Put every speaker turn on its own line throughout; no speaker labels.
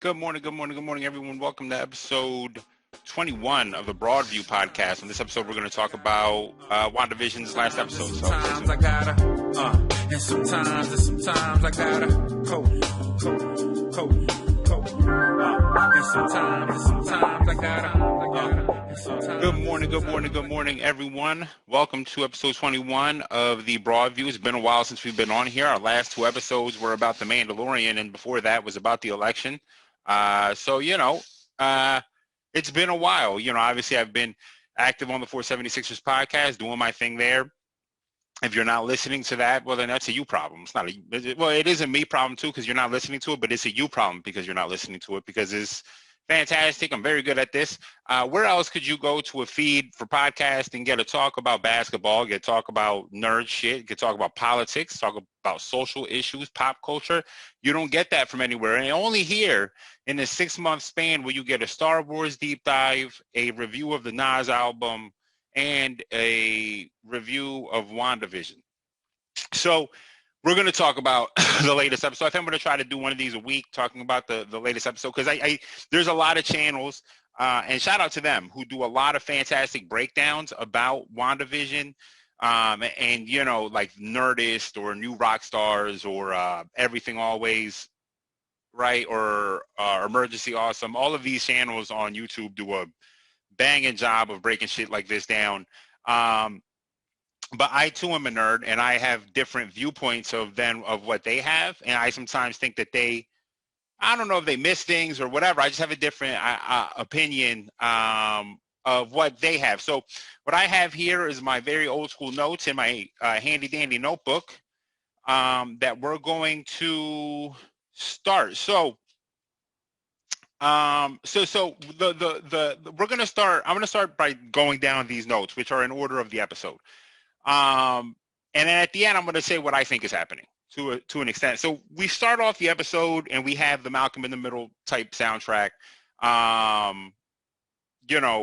Good morning, good morning, good morning, everyone. Welcome to episode 21 of the Broadview podcast. In this episode, we're going to talk about WandaVision's last episode. So
sometimes I gotta, and sometimes I gotta coach. And sometimes I gotta,
Good morning, everyone. Welcome to episode 21 of the Broadview. It's been a while since we've been on here. Our last two episodes were about the Mandalorian, and before that was about the election. It's been a while. Obviously I've been active on the 476ers podcast, doing my thing there. If you're not listening to that, well, then that's a you problem. It is a me problem too, because you're not listening to it, but it's a you problem because you're not listening to it, because it's fantastic. I'm very good at this. Where else could you go to a feed for podcast and get to talk about basketball, get to talk about nerd shit, get to talk about politics, talk about social issues, pop culture? You don't get that from anywhere. And only here in the 6-month span where you get a Star Wars deep dive, a review of the Nas album, and a review of WandaVision. So we're going to talk about the latest episode. I think I'm going to try to do one of these a week, talking about the latest episode, because I there's a lot of channels, and shout out to them, who do a lot of fantastic breakdowns about WandaVision, and like Nerdist or New Rock Stars or Everything Always, right, or Emergency Awesome. All of these channels on YouTube do a banging job of breaking shit like this down. But I too am a nerd, and I have different viewpoints of what they have, and I sometimes think that I don't know if they miss things or whatever. I just have a different opinion of what they have. So what I have here is my very old school notes in my handy dandy notebook that we're going to start. So we're gonna start. I'm gonna start by going down these notes, which are in order of the episode. And then at the end, I'm going to say what I think is happening to an extent. So we start off the episode and we have the Malcolm in the Middle type soundtrack,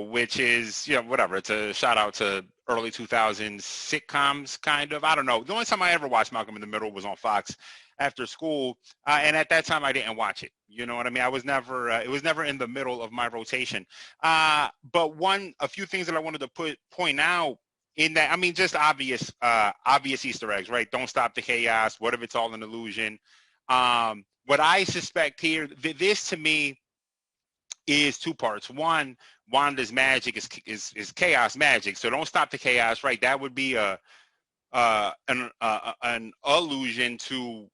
which is, whatever. It's a shout out to early 2000s sitcoms, kind of. I don't know. The only time I ever watched Malcolm in the Middle was on Fox after school. And at that time I didn't watch it. You know what I mean? I was never, it was never in the middle of my rotation. But a few things that I wanted to point out in that, I mean, just obvious Easter eggs, right? Don't stop the chaos. What if it's all an illusion? What I suspect here, this to me is two parts. One, Wanda's magic is chaos magic. So don't stop the chaos, right? That would be an allusion to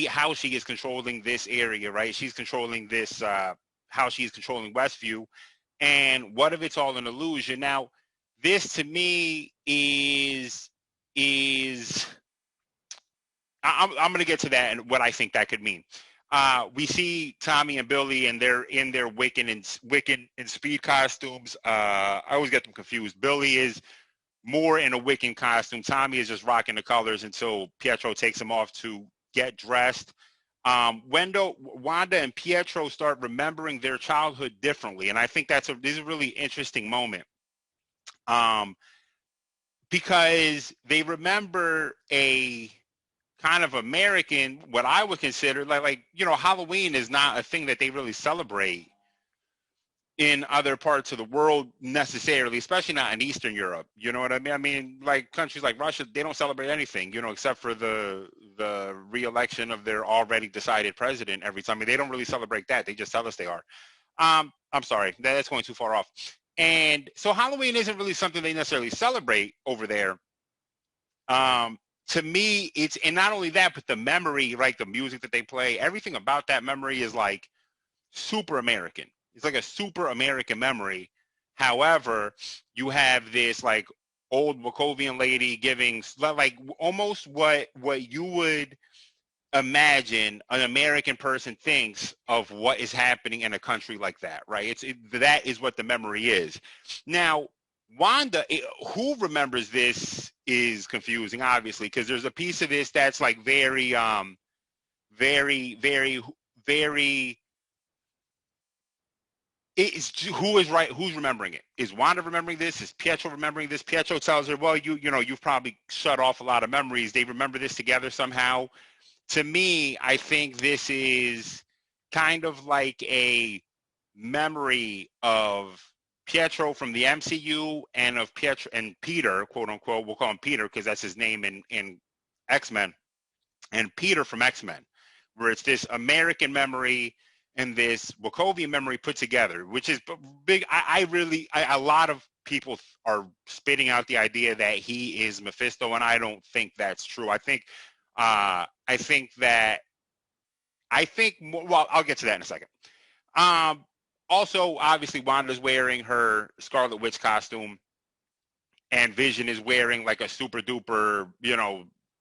how she is controlling this area, right? She's controlling this, how she's controlling Westview. And what if it's all an illusion? Now, this to me is I'm going to get to that and what I think that could mean. We see Tommy and Billy, and they're in their Wiccan and Speed costumes. I always get them confused. Billy is more in a Wiccan costume. Tommy is just rocking the colors until Pietro takes him off to get dressed. Wanda and Pietro start remembering their childhood differently, and I think this is a really interesting moment. Because they remember a kind of American, what I would consider like Halloween is not a thing that they really celebrate in other parts of the world necessarily, especially not in Eastern Europe. You know what I mean? I mean, like countries like Russia, they don't celebrate anything, except for the re-election of their already decided president every time. I mean, they don't really celebrate that. They just tell us they are. I'm sorry, that's going too far off. And so Halloween isn't really something they necessarily celebrate over there. To me, and not only that, but the memory, like the music that they play, everything about that memory is like super American. It's like a super American memory. However, you have this like old Wachovian lady giving like almost what you would imagine an American person thinks of what is happening in a country like that, right? That is what the memory is. Now, Wanda, who remembers this is confusing, obviously, because there's a piece of this that's like very, very, very, very. Who is right? Who's remembering it? Is Wanda remembering this? Is Pietro remembering this? Pietro tells her, well, you've probably shut off a lot of memories. They remember this together somehow. To me, I think this is kind of like a memory of Pietro from the MCU and of Pietro and Peter, quote unquote. We'll call him Peter because that's his name in X-Men, and Peter from X-Men, where it's this American memory and this Wakovian memory put together, which is big. A lot of people are spitting out the idea that he is Mephisto, and I don't think that's true. I think well, I'll get to that in a second. Also, obviously, Wanda's wearing her Scarlet Witch costume, and Vision is wearing like a super duper,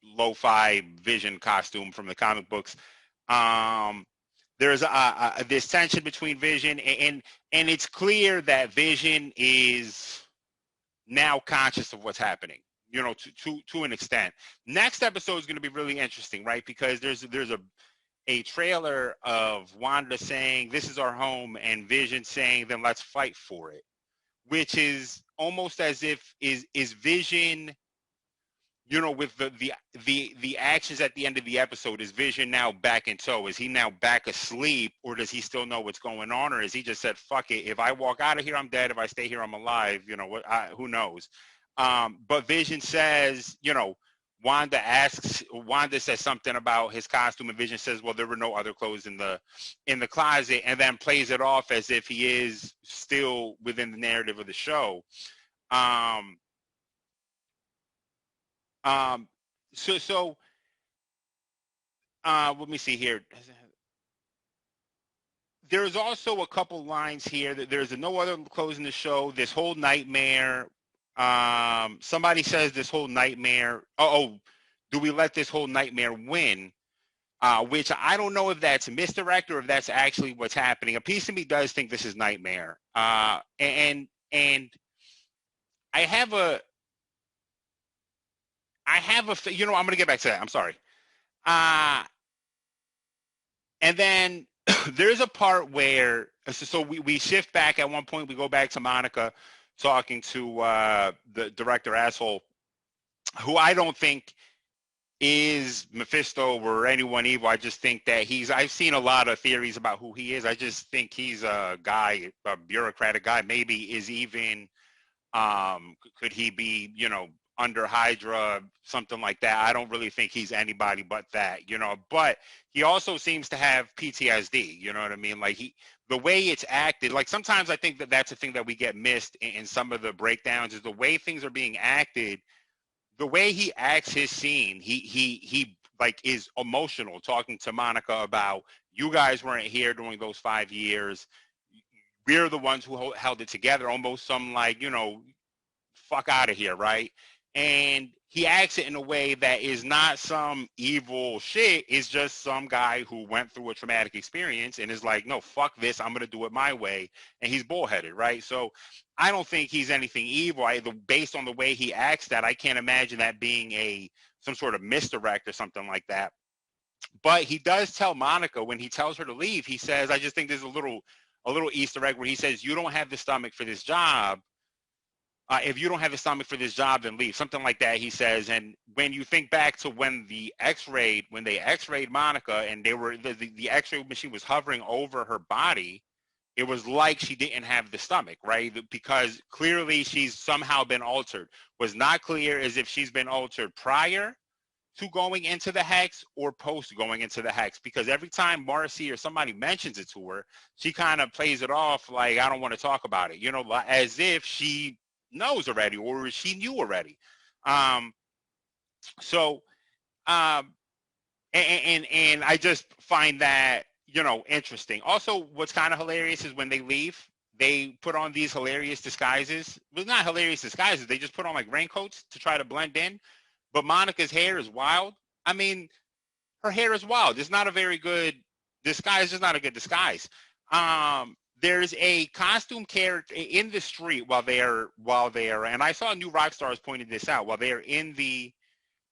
lo-fi Vision costume from the comic books. There's this tension between Vision and it's clear that Vision is now conscious of what's happening, to an extent. Next episode is going to be really interesting, right? Because there's a trailer of Wanda saying, "This is our home," and Vision saying, "Then let's fight for it," which is almost as if is Vision, with the actions at the end of the episode, is Vision now back in tow? Is he now back asleep, or does he still know what's going on, or is he just said, "Fuck it, if I walk out of here, I'm dead. If I stay here, I'm alive." Who knows? But Vision says, Wanda says something about his costume, and Vision says, "Well, there were no other clothes in the closet," and then plays it off as if he is still within the narrative of the show. So let me see here. There's also a couple lines here that there's no other clothes in the show. This whole nightmare. Somebody says this whole nightmare. Do we let this whole nightmare win? Which I don't know if that's misdirect or if that's actually what's happening. A piece of me does think this is nightmare. And I have a, I'm going to get back to that. I'm sorry. And then there's a part where, so we shift back at one point. We go back to Monica talking to the director asshole, who I don't think is Mephisto or anyone evil. I just think that I've seen a lot of theories about who he is. I just think he's a guy, a bureaucratic guy. Maybe is even, could he be, under Hydra, something like that. I don't really think he's anybody but that, but he also seems to have PTSD, you know what I mean? Like the way it's acted, like sometimes I think that that's a thing that we get missed in some of the breakdowns, is the way things are being acted, the way he acts his scene. He like is emotional, talking to Monica about, "You guys weren't here during those 5 years. We're the ones who held it together," almost some like, fuck out of here, right? And he acts it in a way that is not some evil shit. It's just some guy who went through a traumatic experience and is like, "No, fuck this. I'm going to do it my way." And he's bullheaded, right? So I don't think he's anything evil. Based on the way he acts that, I can't imagine that being some sort of misdirect or something like that. But he does tell Monica, when he tells her to leave, he says, I just think there's a little Easter egg where he says, "You don't have the stomach for this job. If you don't have the stomach for this job, then leave." Something like that, he says. And when you think back to when they X-rayed Monica, and the X-ray machine was hovering over her body, it was like she didn't have the stomach, right? Because clearly she's somehow been altered. Was not clear as if she's been altered prior to going into the hex or post going into the hex, because every time Marcy or somebody mentions it to her, she kind of plays it off like, "I don't want to talk about it," as if she knows already or she knew already. And I just find that, interesting. Also, what's kind of hilarious is when they leave, they put on these hilarious disguises. Well, not hilarious disguises. They just put on like raincoats to try to blend in. But Monica's hair is wild. I mean, her hair is wild. It's not a very good disguise. It's not a good disguise. There's a costume character in the street while they are, and I saw New Rockstars pointed this out, while they are in the,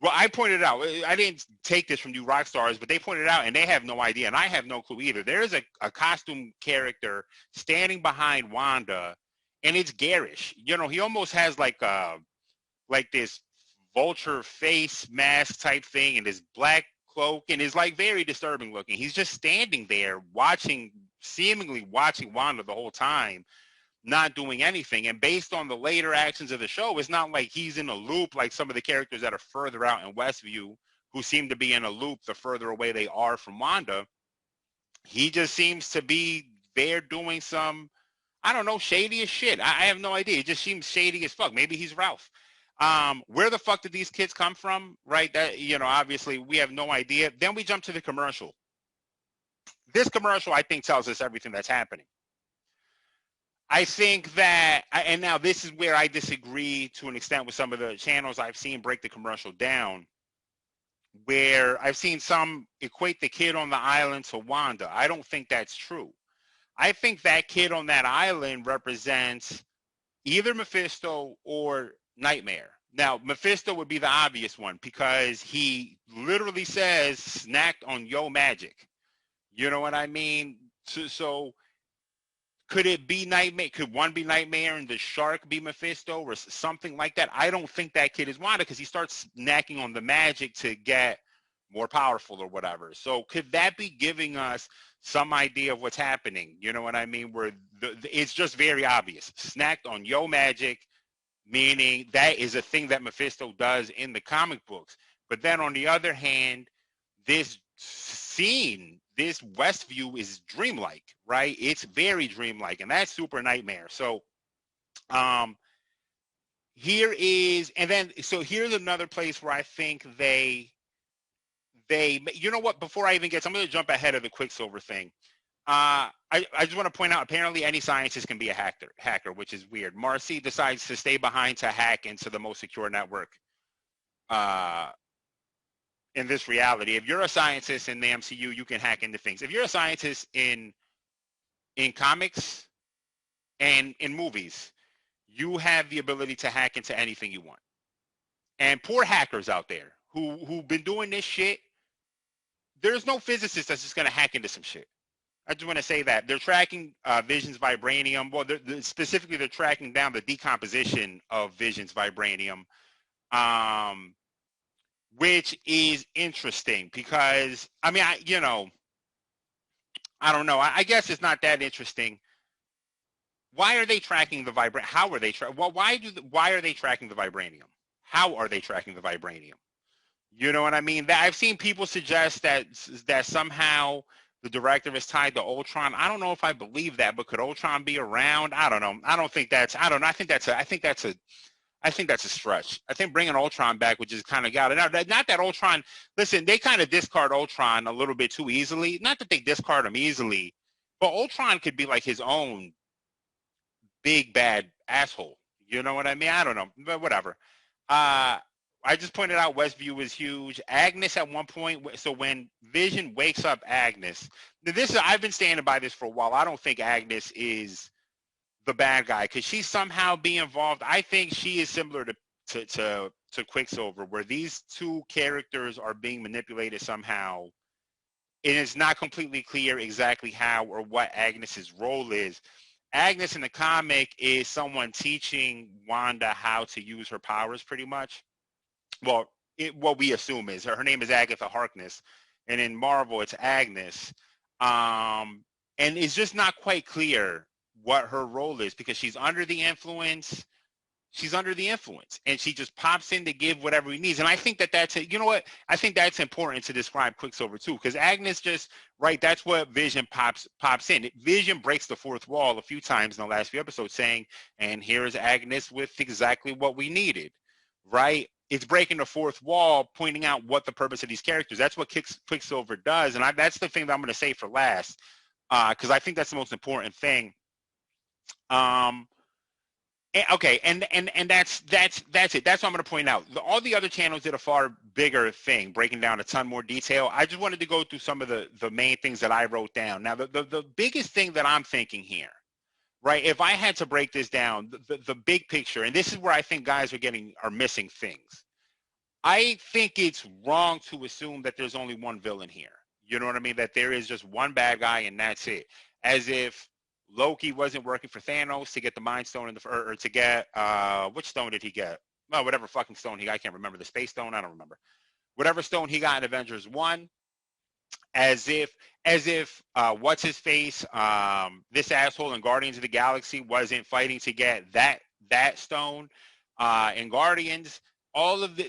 well, I pointed out, I didn't take this from New Rockstars, but they pointed it out and they have no idea, and I have no clue either. There's a costume character standing behind Wanda, and it's garish. He almost has like this vulture face mask type thing and this black cloak and is like very disturbing looking. He's just standing there seemingly watching Wanda the whole time, not doing anything. And based on the later actions of the show, it's not like he's in a loop like some of the characters that are further out in Westview who seem to be in a loop the further away they are from Wanda. He just seems to be there doing some, I don't know, shady as shit. I have no idea. It just seems shady as fuck. Maybe he's Ralph. Where the fuck did these kids come from? Right? That, obviously we have no idea. Then we jump to the commercial. This commercial, I think, tells us everything that's happening. I think that, and now this is where I disagree to an extent with some of the channels I've seen break the commercial down, where I've seen some equate the kid on the island to Wanda. I don't think that's true. I think that kid on that island represents either Mephisto or Nightmare. Now, Mephisto would be the obvious one because he literally says, snacked on yo magic. You know what I mean? So could it be Nightmare? Could one be Nightmare and the shark be Mephisto or something like that? I don't think that kid is Wanda because he starts snacking on the magic to get more powerful or whatever. So could that be giving us some idea of what's happening? You know what I mean? Where it's just very obvious. Snacked on yo magic, meaning that is a thing that Mephisto does in the comic books. But then on the other hand, this scene, this Westview is dreamlike, right? It's very dreamlike, and that's super Nightmare. So here's another place where I think they you know what, before I even get, I'm going to jump ahead of the Quicksilver thing. I just want to point out, apparently any scientist can be a hacker, which is weird. Marcy decides to stay behind to hack into the most secure network in this reality. If you're a scientist in the MCU, you can hack into things. If you're a scientist in comics and in movies, you have the ability to hack into anything you want. And poor hackers out there who've been doing this shit, there's no physicist that's just going to hack into some shit. I just want to say that. They're tracking Vision's vibranium. Well, specifically, they're tracking down the decomposition of Vision's vibranium, which is interesting because, I mean, I don't know. I guess it's not that interesting. Why are they tracking the vibranium? How are they why are they tracking the vibranium? How are they tracking the vibranium? You know what I mean? I've seen people suggest that somehow the director is tied to Ultron. I don't know if I believe that, but could Ultron be around? I don't know. I think that's a stretch. I think bringing Ultron back, which is kind of got it. Not that Ultron, listen, they kind of discard Ultron a little bit too easily. Not that they discard him easily, but Ultron could be like his own big bad asshole. You know what I mean? I don't know, but whatever. I just pointed out Westview is huge. Agnes at one point, so when Vision wakes up Agnes, I've been standing by this for a while. I don't think Agnes is the bad guy because she's somehow being involved. I think she is similar to Quicksilver, where these two characters are being manipulated somehow. And it's not completely clear exactly how or what Agnes's role is. Agnes in the comic is someone teaching Wanda how to use her powers pretty much. Well, what we assume is her name is Agatha Harkness, and in Marvel it's Agnes. And it's just not quite clear what her role is because she's under the influence. And she just pops in to give whatever he needs. And I think that's you know what? I think that's important to describe Quicksilver too, because Agnes that's what Vision pops in. Vision breaks the fourth wall a few times in the last few episodes saying, and here's Agnes with exactly what we needed, right? It's breaking the fourth wall, pointing out what the purpose of these characters. That's what Quicksilver does. And that's the thing that I'm going to say for last, because I think that's the most important thing. Okay, and that's it. That's what I'm going to point out. All the other channels did a far bigger thing, breaking down a ton more detail. I just wanted to go through some of the main things that I wrote down. Now, the biggest thing that I'm thinking here, right, if I had to break this down, the big picture, and this is where I think guys are missing things. I think it's wrong to assume that there's only one villain here. You know what I mean? That there is just one bad guy and that's it. As if Loki wasn't working for Thanos to get the Mind Stone or to get which stone did he get? Well, whatever fucking stone I can't remember. The Space Stone, I don't remember. whatever stone he got in Avengers 1, as if what's his face, this asshole in Guardians of the Galaxy wasn't fighting to get that stone in Guardians. All of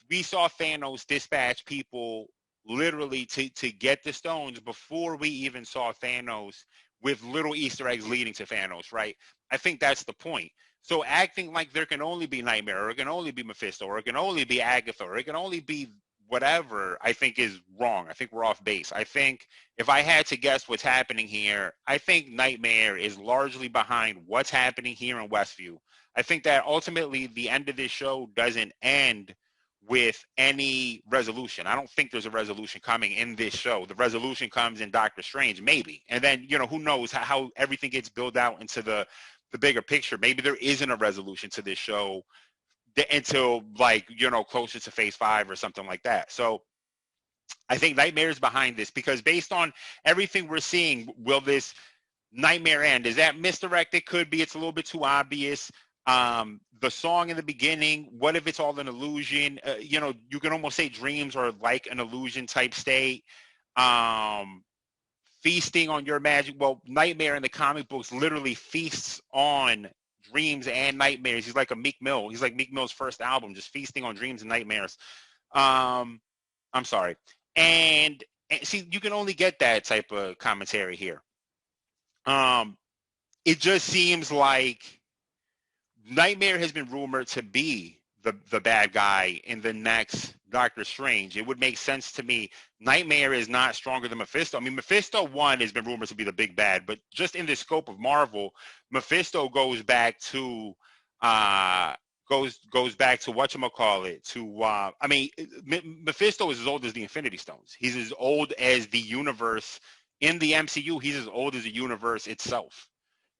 we saw Thanos dispatch people literally to get the stones before we even saw Thanos, with little Easter eggs leading to Thanos, right? I think that's the point. So acting like there can only be Nightmare, or it can only be Mephisto, or it can only be Agatha, or it can only be whatever, I think is wrong. I think we're off base. I think if I had to guess what's happening here, I think Nightmare is largely behind what's happening here in Westview. I think that ultimately the end of this show doesn't end with any resolution. I don't think there's a resolution coming in this show. The resolution comes in Doctor Strange, maybe. And then, who knows how everything gets built out into the bigger picture. Maybe there isn't a resolution to this show until, like, closer to phase 5 or something like that. So I think Nightmare is behind this, because based on everything we're seeing, will this Nightmare end? Is that misdirected? Could be. It's a little bit too obvious. The song in the beginning, what if it's all an illusion? You can almost say dreams are like an illusion type state. Feasting on your magic. Well, Nightmare in the comic books literally feasts on dreams and nightmares. He's like a Meek Mill. He's like Meek Mill's first album, just feasting on dreams and nightmares. I'm sorry. And see, you can only get that type of commentary here. It just seems like Nightmare has been rumored to be the bad guy in the next Doctor Strange. It would make sense to me. Nightmare is not stronger than Mephisto. I mean, Mephisto 1 has been rumored to be the big bad, but just in the scope of Marvel, Mephisto goes back to whatchamacallit, Mephisto is as old as the Infinity Stones. He's as old as the universe in the MCU. He's as old as the universe itself.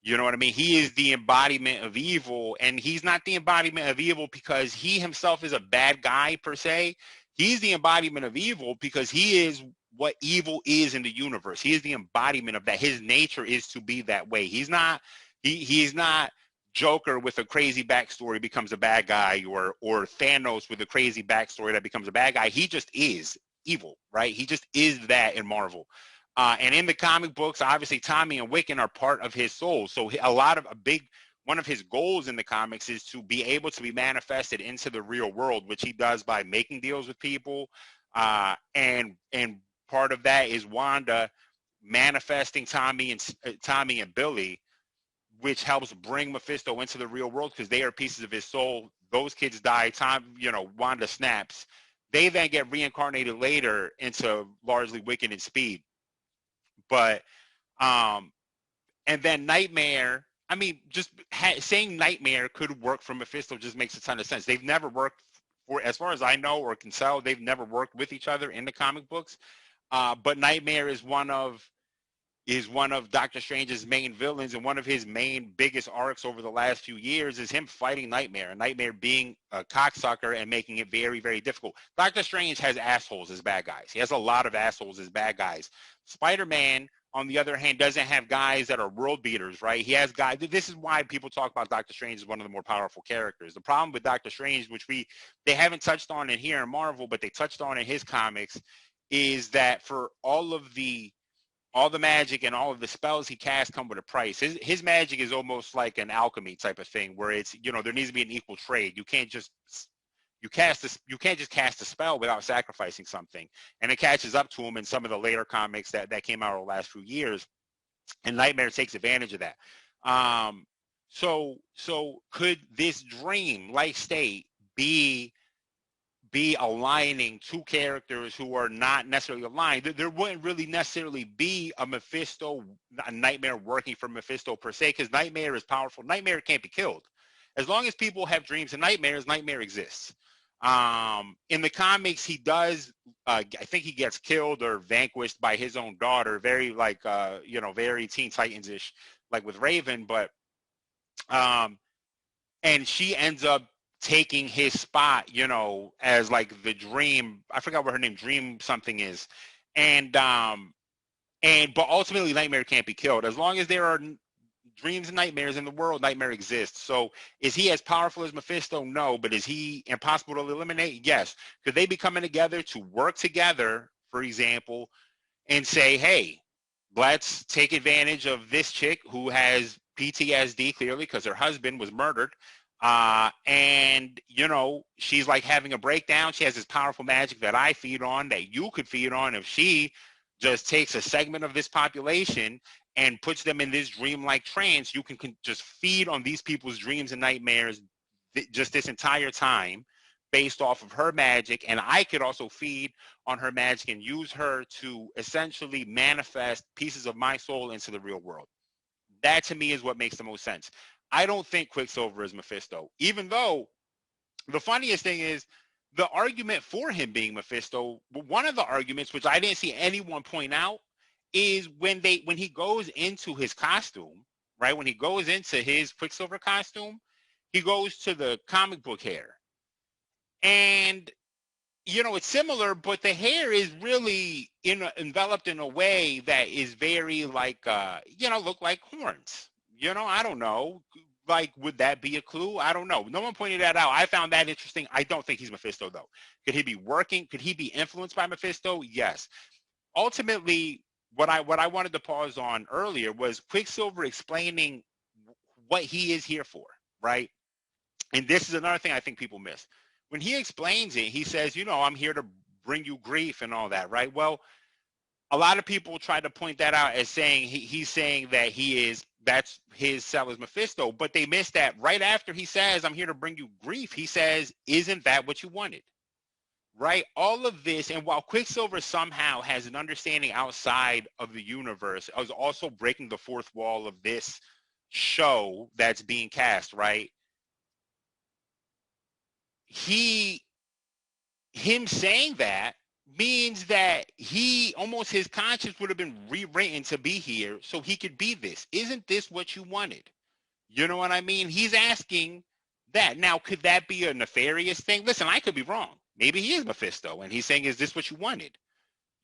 You know what I mean? He is the embodiment of evil, and he's not the embodiment of evil because he himself is a bad guy per se. He's the embodiment of evil because he is what evil is in the universe. He is the embodiment of that. His nature is to be that way. He's not Joker with a crazy backstory becomes a bad guy, or Thanos with a crazy backstory that becomes a bad guy. He just is evil, right? He just is that in Marvel. And in the comic books, obviously, Tommy and Wiccan are part of his soul. So one of his goals in the comics is to be able to be manifested into the real world, which he does by making deals with people. And part of that is Wanda manifesting Tommy and Billy, which helps bring Mephisto into the real world because they are pieces of his soul. Those kids die. Wanda snaps. They then get reincarnated later into largely Wiccan and Speed. But, and then Nightmare, I mean, just saying Nightmare could work for Mephisto just makes a ton of sense. They've never worked as far as I know or can tell, they've never worked with each other in the comic books. But Nightmare is one of Doctor Strange's main villains, and one of his main biggest arcs over the last few years is him fighting Nightmare, and Nightmare being a cocksucker and making it very, very difficult. Doctor Strange has assholes as bad guys. He has a lot of assholes as bad guys. Spider-Man, on the other hand, doesn't have guys that are world beaters, right? He has guys. This is why people talk about Doctor Strange as one of the more powerful characters. The problem with Doctor Strange, which they haven't touched on in here in Marvel, but they touched on in his comics, is that for all the magic and all of the spells he casts come with a price. His magic is almost like an alchemy type of thing, where it's, there needs to be an equal trade. You can't just cast a spell without sacrificing something. And it catches up to him in some of the later comics that came out over the last few years. And Nightmare takes advantage of that. So could this dream-like state be aligning two characters who are not necessarily aligned? There wouldn't really necessarily be a Nightmare working for Mephisto per se, because Nightmare is powerful. Nightmare can't be killed. As long as people have dreams and nightmares, Nightmare exists. In the comics, he does, I think he gets killed or vanquished by his own daughter, very very Teen Titans-ish, like with Raven, but, and she ends up taking his spot, as like the dream. I forgot what her name, Dream something is. But ultimately Nightmare can't be killed. As long as there are dreams and nightmares in the world, nightmare exists. So is he as powerful as Mephisto? No. But is he impossible to eliminate? Yes. Could they be coming together to work together, for example, and say, hey, let's take advantage of this chick who has PTSD clearly because her husband was murdered. And, you know, she's like having a breakdown. She has this powerful magic that I feed on, that you could feed on if she just takes a segment of this population and puts them in this dreamlike trance. You can just feed on these people's dreams and nightmares just this entire time based off of her magic. And I could also feed on her magic and use her to essentially manifest pieces of my soul into the real world. That to me is what makes the most sense. I don't think Quicksilver is Mephisto, even though the funniest thing is the argument for him being Mephisto. One of the arguments, which I didn't see anyone point out, is when he goes into his costume, right? When he goes into his Quicksilver costume, he goes to the comic book hair, and you know, it's similar, but the hair is really enveloped in a way that is very like, you know, look like horns. You know, I don't know. Like, would that be a clue? I don't know. No one pointed that out. I found that interesting. I don't think he's Mephisto, though. Could he be working? Could he be influenced by Mephisto? Yes. Ultimately, what I wanted to pause on earlier was Quicksilver explaining what he is here for, right? And this is another thing I think people miss. When he explains it, he says, you know, I'm here to bring you grief and all that, right? Well, a lot of people try to point that out as saying he's saying that that's his cell as Mephisto, but they miss that right after he says, I'm here to bring you grief, he says, isn't that what you wanted? Right? All of this, and while Quicksilver somehow has an understanding outside of the universe, is also breaking the fourth wall of this show that's being cast, right? Him saying that means that his conscience would have been rewritten to be here so he could be this. Isn't this what you wanted? You know what I mean? He's asking that. Now, could that be a nefarious thing? Listen, I could be wrong. Maybe he is Mephisto and he's saying, is this what you wanted?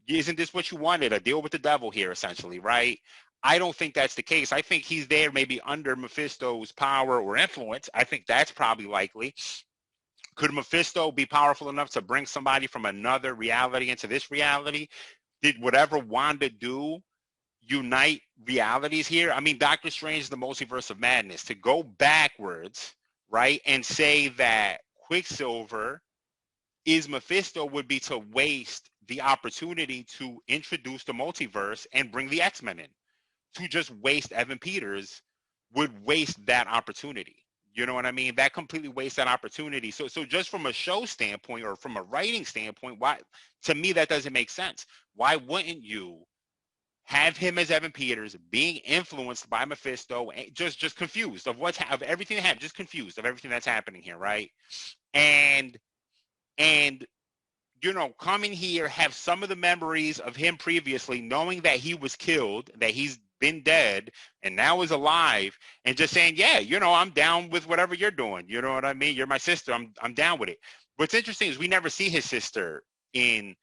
Isn't this what you wanted? A deal with the devil here, essentially, right? I don't think that's the case. I think he's there maybe under Mephisto's power or influence. I think that's probably likely. Could Mephisto be powerful enough to bring somebody from another reality into this reality? Did whatever Wanda do unite realities here? I mean, Doctor Strange is the multiverse of madness. To go backwards, right, and say that Quicksilver is Mephisto would be to waste the opportunity to introduce the multiverse and bring the X-Men in. To just waste Evan Peters would waste that opportunity. You know what I mean? That completely wastes that opportunity. So just from a show standpoint or from a writing standpoint, why, to me, that doesn't make sense. Why wouldn't you have him as Evan Peters being influenced by Mephisto, just confused of of everything that happened, just confused of everything that's happening here, right? And you know, coming here, have some of the memories of him previously, knowing that he was killed, that he's been dead and now is alive, and just saying, yeah, you know, I'm down with whatever you're doing. You know what I mean? You're my sister. I'm down with it. What's interesting is we never see his sister in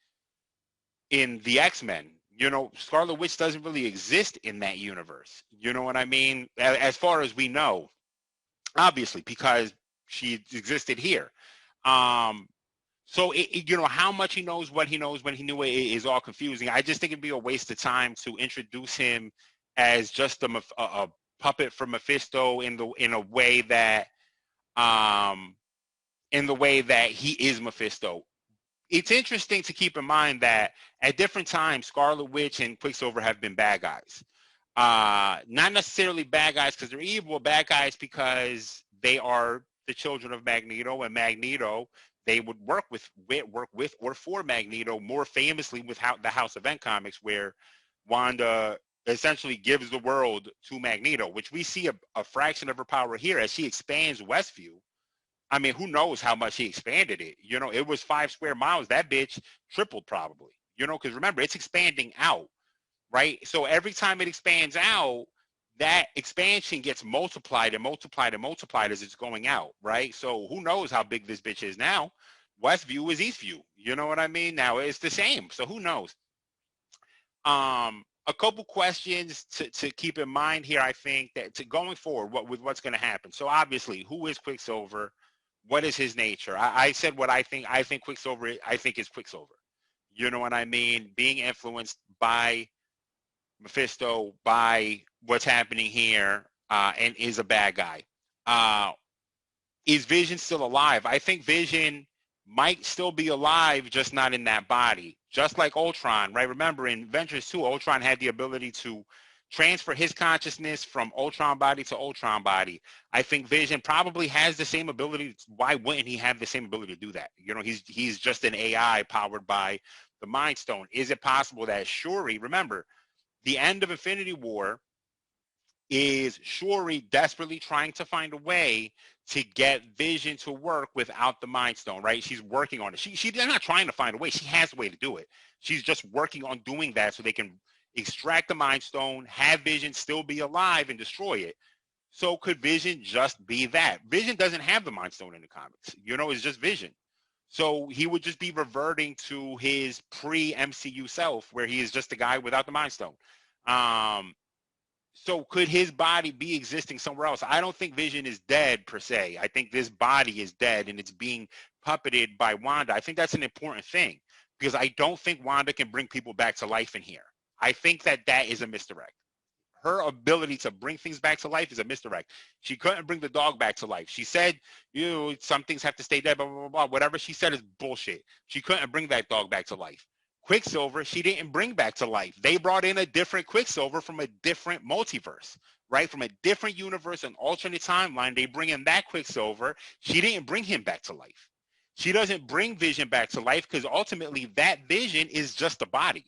the X-Men. You know, Scarlet Witch doesn't really exist in that universe. You know what I mean? As far as we know, obviously, because she existed here. So, you know, how much he knows, what he knows, when he knew it is all confusing. I just think it'd be a waste of time to introduce him as just a puppet for Mephisto in a way that he is Mephisto. It's interesting to keep in mind that at different times, Scarlet Witch and Quicksilver have been bad guys. Not necessarily bad guys because they're evil, bad guys because they are the children of Magneto, and Magneto, they would work with or for Magneto, more famously with the House of N comics, where Wanda essentially gives the world to Magneto, which we see a fraction of her power here as she expands Westview. I mean, who knows how much he expanded it? You know, it was 5 square miles. That bitch tripled probably, you know, because remember, it's expanding out, right? So every time it expands out, that expansion gets multiplied and multiplied and multiplied as it's going out, right? So who knows how big this bitch is now? Westview is Eastview. You know what I mean? Now it's the same. So who knows? a couple questions to keep in mind here. I think that to going forward, with what's going to happen. So obviously, who is Quicksilver? What is his nature? I said what I think. I think Quicksilver. I think is Quicksilver. You know what I mean? Being influenced by Mephisto, by what's happening here, and is a bad guy. Is Vision still alive? I think Vision might still be alive, just not in that body. Just like Ultron, right? Remember, in Avengers 2, Ultron had the ability to transfer his consciousness from Ultron body to Ultron body. I think Vision probably has the same ability. Why wouldn't he have the same ability to do that? You know, he's just an AI powered by the Mind Stone. Is it possible that Shuri, remember, the end of Infinity War is Shuri desperately trying to find a way to get Vision to work without the Mind Stone, right? She's working on it. She's not trying to find a way. She has a way to do it. She's just working on doing that so they can extract the Mind Stone, have Vision still be alive and destroy it. So could Vision just be that? Vision doesn't have the Mind Stone in the comics. You know, it's just Vision. So he would just be reverting to his pre-MCU self, where he is just a guy without the Mind Stone. So could his body be existing somewhere else? I don't think Vision is dead per se. I think this body is dead and it's being puppeted by Wanda. I think that's an important thing because I don't think Wanda can bring people back to life in here. I think that is a misdirect. Her ability to bring things back to life is a misdirect. She couldn't bring the dog back to life. She said, some things have to stay dead, blah, blah, blah, blah. Whatever she said is bullshit. She couldn't bring that dog back to life. Quicksilver, she didn't bring back to life. They brought in a different Quicksilver from a different multiverse, right? From a different universe, an alternate timeline. They bring in that Quicksilver. She didn't bring him back to life. She doesn't bring Vision back to life because ultimately that Vision is just a body.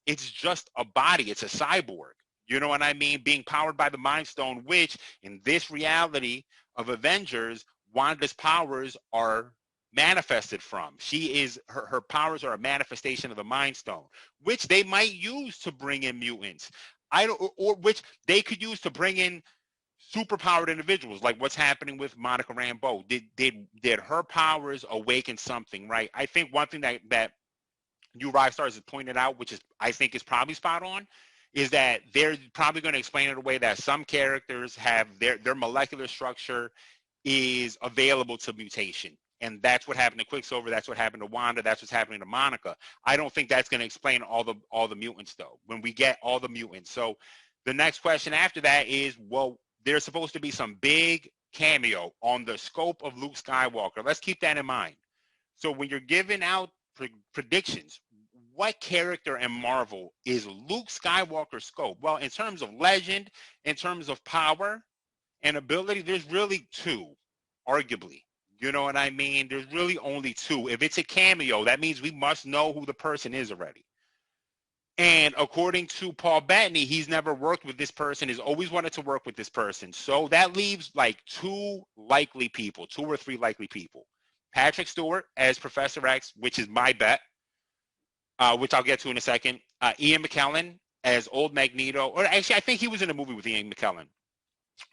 It's just a body. It's a cyborg. You know what I mean? Being powered by the Mind Stone, which in this reality of Avengers, Wanda's powers are manifested from. Her powers are a manifestation of the Mind Stone, which they might use to bring in mutants. Or which they could use to bring in superpowered individuals, like what's happening with Monica Rambeau. Did her powers awaken something, right? I think one thing that you Stars has pointed out, which is I think is probably spot on, is that they're probably going to explain it away that some characters have their molecular structure is available to mutation. And that's what happened to Quicksilver. That's what happened to Wanda. That's what's happening to Monica. I don't think that's going to explain all the mutants, though, when we get all the mutants. So the next question after that is, well, there's supposed to be some big cameo on the scope of Luke Skywalker. Let's keep that in mind. So when you're giving out predictions, what character in Marvel is Luke Skywalker's scope? Well, in terms of legend, in terms of power and ability, there's really two, arguably. You know what I mean? There's really only two. If it's a cameo, that means we must know who the person is already. And according to Paul Bettany, he's never worked with this person, has always wanted to work with this person. So that leaves like two or three likely people. Patrick Stewart as Professor X, which is my bet, which I'll get to in a second. Ian McKellen as old Magneto, or actually I think he was in a movie with Ian McKellen.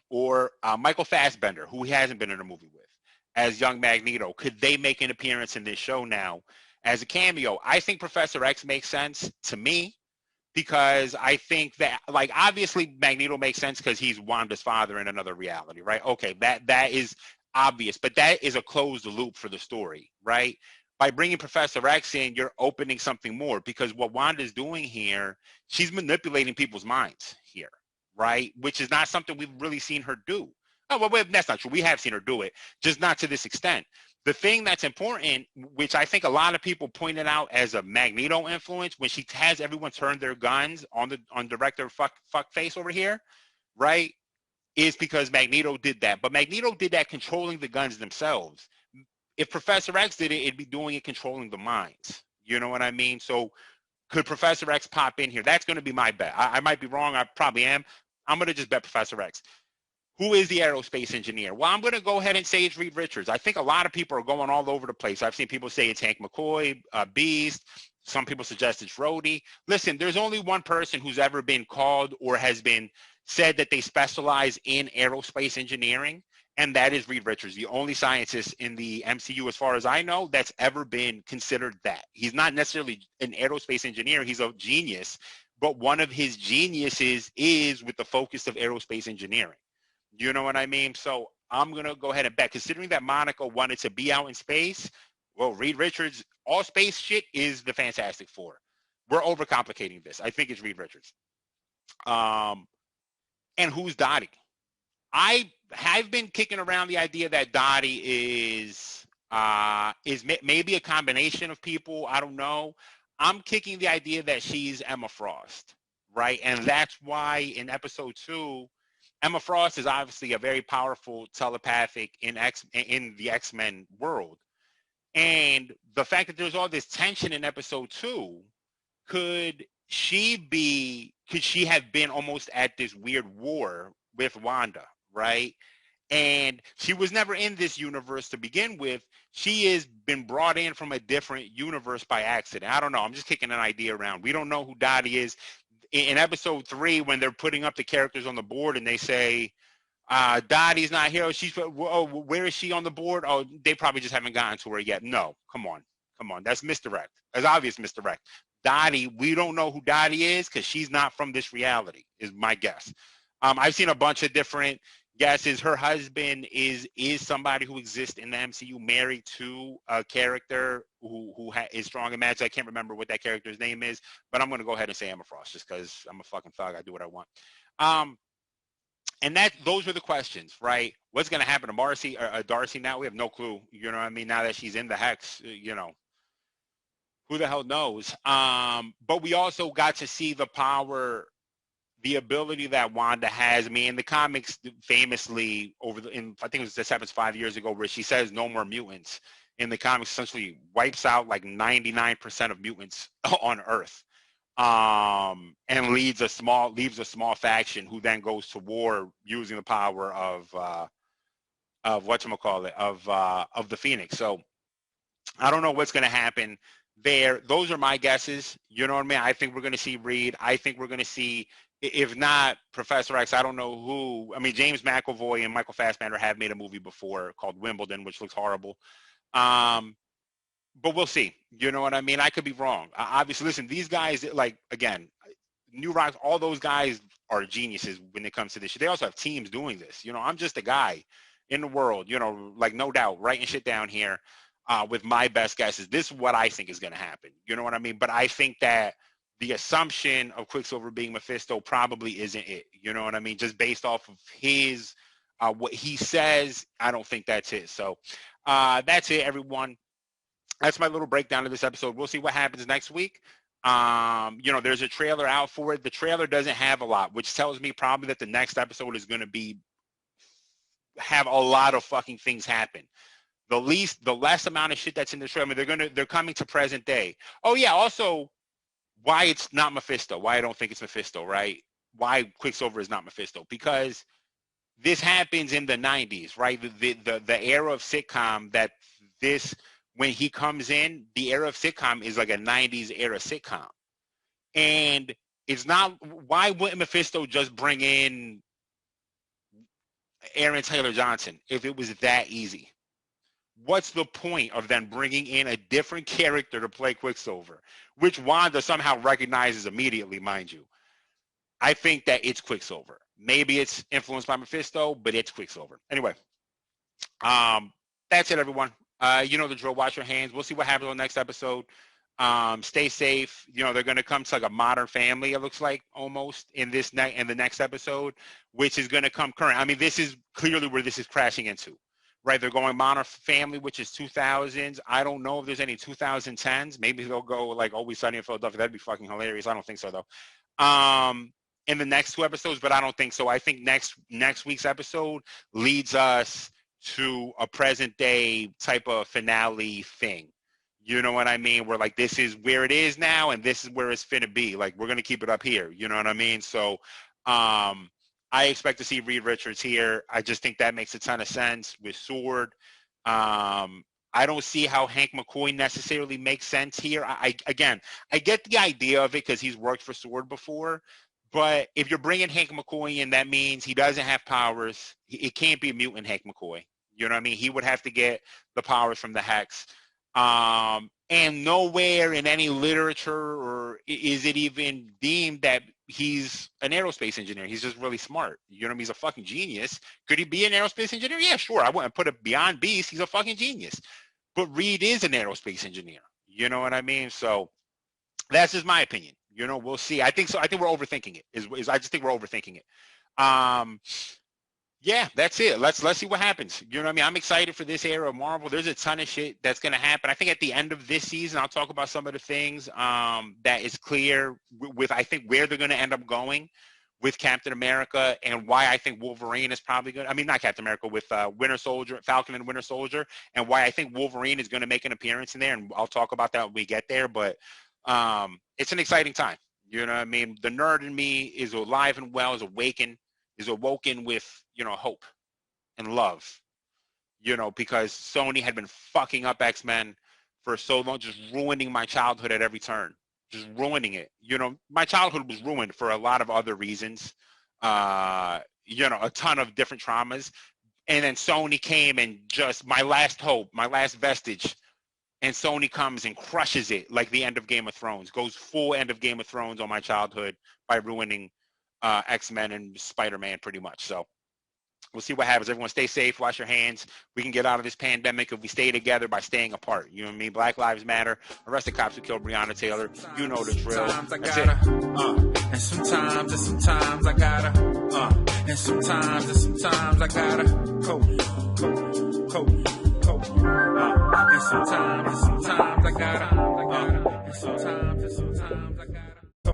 Or Michael Fassbender, who he hasn't been in a movie with, as young Magneto. Could they make an appearance in this show now as a cameo? I think Professor X makes sense to me because I think that, like, obviously Magneto makes sense because he's Wanda's father in another reality, right? Okay, that is obvious, but that is a closed loop for the story, right? By bringing Professor X in, you're opening something more because what Wanda's doing here, she's manipulating people's minds here, right? Which is not something we've really seen her do. Oh, well, that's not true. We have seen her do it, just not to this extent. The thing that's important, which I think a lot of people pointed out as a Magneto influence, when she has everyone turn their guns on director fuckface over here, right, is because Magneto did that. But Magneto did that controlling the guns themselves. If Professor X did it, it'd be doing it controlling the minds. You know what I mean? So could Professor X pop in here? That's going to be my bet. I might be wrong. I probably am. I'm going to just bet Professor X. Who is the aerospace engineer? Well, I'm going to go ahead and say it's Reed Richards. I think a lot of people are going all over the place. I've seen people say it's Hank McCoy, Beast. Some people suggest it's Rhodey. Listen, there's only one person who's ever been called or has been said that they specialize in aerospace engineering, and that is Reed Richards, the only scientist in the MCU, as far as I know, that's ever been considered that. He's not necessarily an aerospace engineer. He's a genius, but one of his geniuses is with the focus of aerospace engineering. You know what I mean? So I'm going to go ahead and bet, considering that Monica wanted to be out in space, well, Reed Richards, all space shit is the Fantastic Four. We're overcomplicating this. I think it's Reed Richards. And who's Dottie? I have been kicking around the idea that Dottie is maybe a combination of people. I don't know. I'm kicking the idea that she's Emma Frost, right? And that's why in episode 2, Emma Frost is obviously a very powerful telepathic in the X-Men world. And the fact that there's all this tension in episode 2, could she have been almost at this weird war with Wanda, right? And she was never in this universe to begin with. She has been brought in from a different universe by accident. I don't know. I'm just kicking an idea around. We don't know who Dottie is. In episode 3, when they're putting up the characters on the board and they say, Dottie's not here. Where is she on the board? Oh, they probably just haven't gotten to her yet. No, come on. That's misdirect. That's obvious misdirect. Dottie, we don't know who Dottie is because she's not from this reality, is my guess. I've seen a bunch of different guesses. Her husband is somebody who exists in the MCU, married to a character who is strong in magic. I can't remember what that character's name is, but I'm going to go ahead and say Emma Frost just because I'm a fucking thug. I do what I want. And those are the questions, right? What's going to happen to Darcy now? We have no clue. You know what I mean? Now that she's in the Hex, who the hell knows? But we also got to see the power, the ability that Wanda has. I mean, in the comics, famously, I think this happens 5 years ago, where she says no more mutants. In the comics, essentially wipes out like 99% of mutants on Earth, and leaves a small faction who then goes to war using the power of whatchamacallit, of the Phoenix. So I don't know what's going to happen there. Those are my guesses. You know what I mean? I think we're going to see Reed. I think we're going to see, if not Professor X, I don't know who. I mean, James McAvoy and Michael Fassbender have made a movie before called Wimbledon, which looks horrible. But we'll see. You know what I mean? I could be wrong. Obviously, listen, these guys, like, again, New Rock, all those guys are geniuses when it comes to this shit. They also have teams doing this. I'm just a guy in the world, like, no doubt, writing shit down here. With my best guesses, this is what I think is going to happen. You know what I mean? But I think that the assumption of Quicksilver being Mephisto probably isn't it. You know what I mean? Just based off of his, what he says, I don't think that's it. So that's it, everyone. That's my little breakdown of this episode. We'll see what happens next week. There's a trailer out for it. The trailer doesn't have a lot, which tells me probably that the next episode is going to have a lot of fucking things happen. The less amount of shit that's in the trailer. I mean, they're coming to present day. Oh yeah, also why it's not Mephisto. Why I don't think it's Mephisto, right? Why Quicksilver is not Mephisto? Because this happens in the 90s, right? The era of sitcom when he comes in, the era of sitcom is like a 90s era sitcom. And it's not, why wouldn't Mephisto just bring in Aaron Taylor Johnson if it was that easy? What's the point of then bringing in a different character to play Quicksilver, which Wanda somehow recognizes immediately, mind you? I think that it's Quicksilver. Maybe it's influenced by Mephisto, but it's Quicksilver. Anyway, that's it, everyone. You know the drill. Wash your hands. We'll see what happens on the next episode. Stay safe. They're going to come to like a modern family, it looks like, almost in the next episode, which is going to come current. I mean, this is clearly where this is crashing into. Right, they're going Modern Family, which is 2000s. I don't know if there's any 2010s. Maybe they'll go like Always Sunny in Philadelphia. That'd be fucking hilarious. I don't think so though. In the next 2 episodes, but I don't think so. I think next week's episode leads us to a present day type of finale thing. You know what I mean? Where like this is where it is now, and this is where it's finna be. Like we're gonna keep it up here. You know what I mean? So, I expect to see Reed Richards here. I just think that makes a ton of sense with Sword. I don't see how Hank McCoy necessarily makes sense here. I get the idea of it because he's worked for Sword before. But if you're bringing Hank McCoy in, that means he doesn't have powers. It can't be a mutant Hank McCoy. You know what I mean? He would have to get the powers from the Hex. And nowhere in any literature or is it even deemed that he's an aerospace engineer. He's just really smart. You know what I mean? He's a fucking genius. Could he be an aerospace engineer? Yeah, sure. I wouldn't put it beyond beast. He's a fucking genius. But Reed is an aerospace engineer. You know what I mean? So that's just my opinion. You know, we'll see. I think so. I think we're overthinking it. I just think we're overthinking it. Yeah, that's it. Let's see what happens. You know what I mean? I'm excited for this era of Marvel. There's a ton of shit that's going to happen. I think at the end of this season, I'll talk about some of the things that is clear with I think where they're going to end up going with Captain America and why I think Wolverine is probably going to, I mean, not Captain America, with Winter Soldier, Falcon and Winter Soldier, and why I think Wolverine is going to make an appearance in there. And I'll talk about that when we get there. But it's an exciting time. You know what I mean? The nerd in me is alive and well, is awoken with, you know, hope and love, you know, because Sony had been fucking up X-Men for so long, just ruining my childhood at every turn, just ruining it. You know, my childhood was ruined for a lot of other reasons, you know, a ton of different traumas. And then Sony came and just my last hope, my last vestige, and Sony comes and crushes it like the end of Game of Thrones, goes full end of Game of Thrones on my childhood by ruining X-Men and Spider-Man pretty much. So we'll see what happens. Everyone stay safe, wash your hands. We can get out of this pandemic if we stay together by staying apart. You know what I mean? Black Lives Matter. Arrest the cops who killed Breonna Taylor. You know the drill. That's it.
And sometimes I gotta, and sometimes I gotta cope. And sometimes I gotta, and sometimes I gotta.